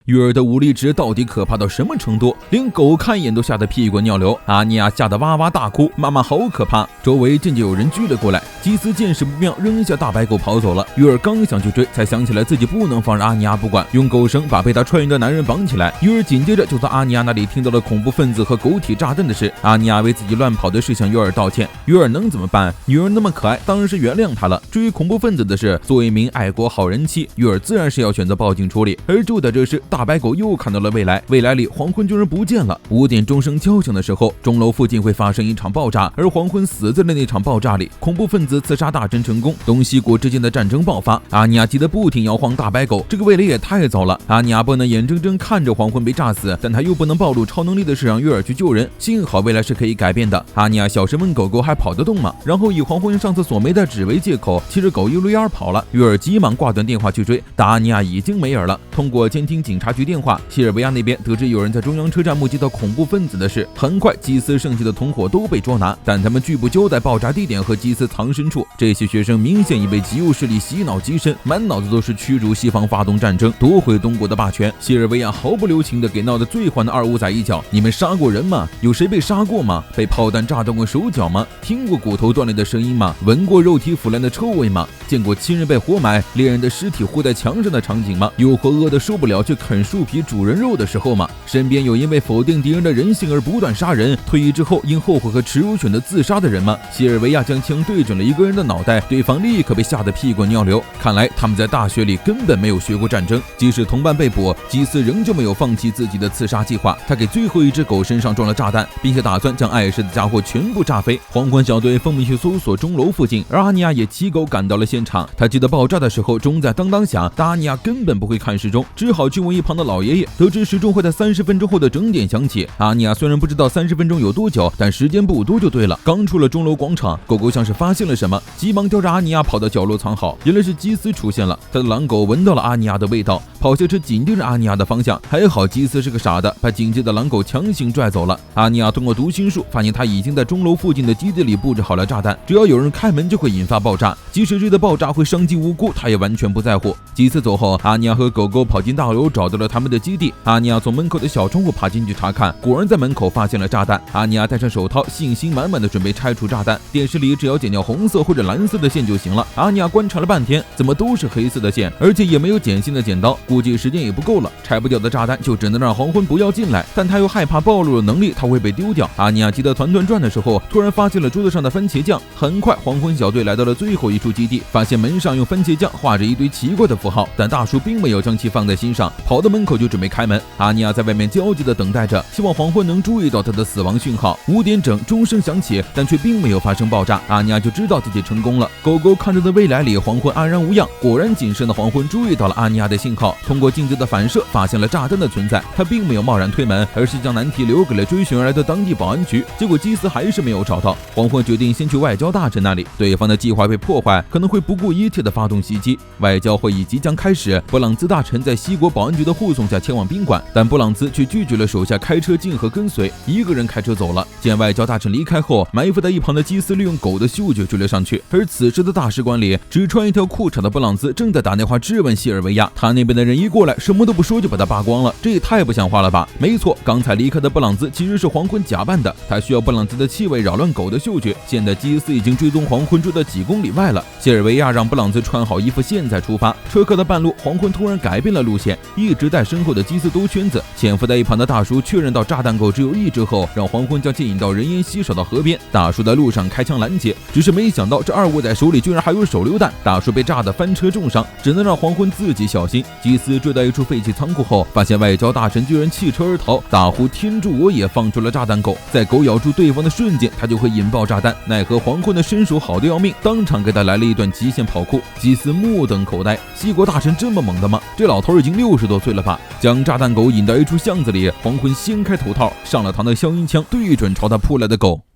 鱼儿的武力值到底可怕到什么程度？连狗看一眼都吓得屁滚尿流。阿尼亚吓得哇哇大哭，妈妈好可怕！周围渐渐有人聚了过来。基斯见势不妙，扔下大白狗跑走了。鱼儿刚想去追，才想起来自己不能放任阿尼亚不管，用狗绳把被他踹晕的男人绑起来。鱼儿紧接着就从阿尼亚那里听到了恐怖分子和狗体炸弹的事。阿尼亚为自己乱跑的事向鱼儿道歉，鱼儿能怎么办？女儿那么可爱，当然是原谅她了。至于恐怖分子的事，作为一名爱国好人妻，鱼儿自然是要选择报警处理。而就在这时，大白狗又看到了未来，未来里黄昏居然不见了。5点钟声敲响的时候，钟楼附近会发生一场爆炸，而黄昏死在了那场爆炸里。恐怖分子刺杀大臣成功，东西国之间的战争爆发。阿尼亚急得不停摇晃大白狗，这个未来也太早了。阿尼亚不能眼睁睁看着黄昏被炸死，但他又不能暴露超能力的事让约尔去救人。幸好未来是可以改变的。阿尼亚小声问狗狗还跑得动吗？然后以黄昏上厕所没带纸为借口，骑着狗一溜烟跑了。约尔急忙挂断电话去追，但阿尼亚已经没影了。通过监听警察局电话，西尔维亚那边得知有人在中央车站目击到恐怖分子的事。很快，基斯剩下的同伙都被捉拿，但他们拒不交代爆炸地点和基斯藏身处。这些学生明显已被极右势力洗脑极深，满脑子都是驱逐西方、发动战争、夺回东国的霸权。西尔维亚毫不留情地给闹得最欢的二五仔一脚：你们杀过人吗？有谁被杀过吗？被炮弹炸断过手脚吗？听过骨头断裂的声音吗？闻过肉体腐烂的臭味吗？见过亲人被活埋、猎人的尸体糊在墙上的场景吗？有过饿得受不了却啃树皮煮人肉的时候吗？身边有因为否定敌人的人性而不断杀人，退役之后因后悔和耻辱选择自杀的人吗？西尔维亚将枪对准了一个人的脑袋，对方立刻被吓得屁滚尿流。看来他们在大学里根本没有学过战争。即使同伴被捕，基斯仍旧没有放弃自己的刺杀计划。他给最后一只狗身上装了炸弹，并且打算将碍事的家伙全部炸飞。皇冠小队奉命去搜索钟楼附近，而阿尼亚也骑狗赶到了现场。他记得爆炸的时候钟在当当响，但阿尼亚根本不会看时钟，只好去问一旁的老爷爷。得知时钟会在30分钟后的整点响起。阿尼亚虽然不知道30分钟有多久，但时间不多就对了。刚出了钟楼广场，狗狗像是发现了什么，急忙叼着阿尼亚跑到角落藏好。原来是基斯出现了，他的狼狗闻到了阿尼亚的味道，跑下车紧盯着阿尼亚的方向。还好基斯是个傻的，把警戒的狼狗强行拽走了。阿尼亚通过读心术发现他已经在钟楼附近的基地里布置好了炸弹，只要有人开门就会引发爆炸，即使这的爆炸会伤及无辜，他也完全不在乎。基斯走后，阿尼亚和狗狗跑进大楼，找到了他们的基地。阿尼亚从门口的小窗户爬进去查看，果然在门口发现了炸弹。阿尼亚戴上手套，信心满满的准备拆除炸弹。电视里只要剪掉红色或者蓝色的线就行了。阿尼亚观察了半天，怎么都是黑色的线，而且也没有剪线的剪刀，估计时间也不够了。拆不掉的炸弹就只能让黄昏不要进来，但他又害怕暴露了能力他会被丢掉。阿尼亚急得团团转的时候，突然发现了桌子上的番茄酱。很快黄昏小队来到了最后一处基地，发现门上用番茄酱画着一堆奇怪的符号，但大叔并没有将其放在心上，跑到门口就准备开门。阿尼亚在外面焦急地等待着，希望黄昏能注意到他的死亡讯号。5点整钟声响起，但却并没有发生爆炸。阿尼亚就知道自己成功了。狗狗看着的未来里黄昏安然无恙，果然谨慎的黄昏注意到了阿尼亚的信号，通过镜子的反射发现了炸弹的存在。他并没有贸然推门，而是将难题留给了追寻而来的当地保安局。结果基斯还是没有找到。黄昏决定先去外交大臣那里，对方的计划被破坏，可能会不顾一切的发动袭击。外交会议即将开始，布朗兹大臣在西国保安局的护送下前往宾馆，但布朗兹却拒绝了手下开车进和跟随，一个人开车走了。见外交大臣离开后，埋伏在一旁的基斯利用狗的嗅觉追了上去。而此时的大使馆里，只穿一条裤衩的布朗兹正在打电话质问西尔维亚，他那边的人一过来，什么都不说就把他扒光了，这也太不像话了吧？没错，刚才离开的布朗兹其实是黄昏假扮的，他需要布朗兹的气味扰乱狗的嗅觉。现在基斯已经追踪黄昏追到几公里外了，西尔维亚让布朗兹穿好衣服，现在出发。车开到半路，黄昏突然改变了路线，一直在身后的基斯兜圈子。潜伏在一旁的大叔确认到炸弹狗只有一只后，让黄昏将其引到人烟稀少的河边。大叔在路上开枪拦截，只是没想到这二五仔手里居然还有手榴弹，大叔被炸得翻车重伤，只能让黄昏自己小心。基斯追到一处废弃仓库后，发现外交大臣居然弃车而逃，大呼天助我也，放出了炸弹狗。在狗咬住对方的瞬间，他就会引爆炸弹。奈何黄昏的身手好得要命，当场给他来了一段极限跑酷。基斯目瞪口呆，西国大臣这么猛的吗？这老头已经60多岁了吧？将炸弹狗引到一处巷子里，黄昏掀开头套，上了膛的消音枪对准朝他扑来的狗。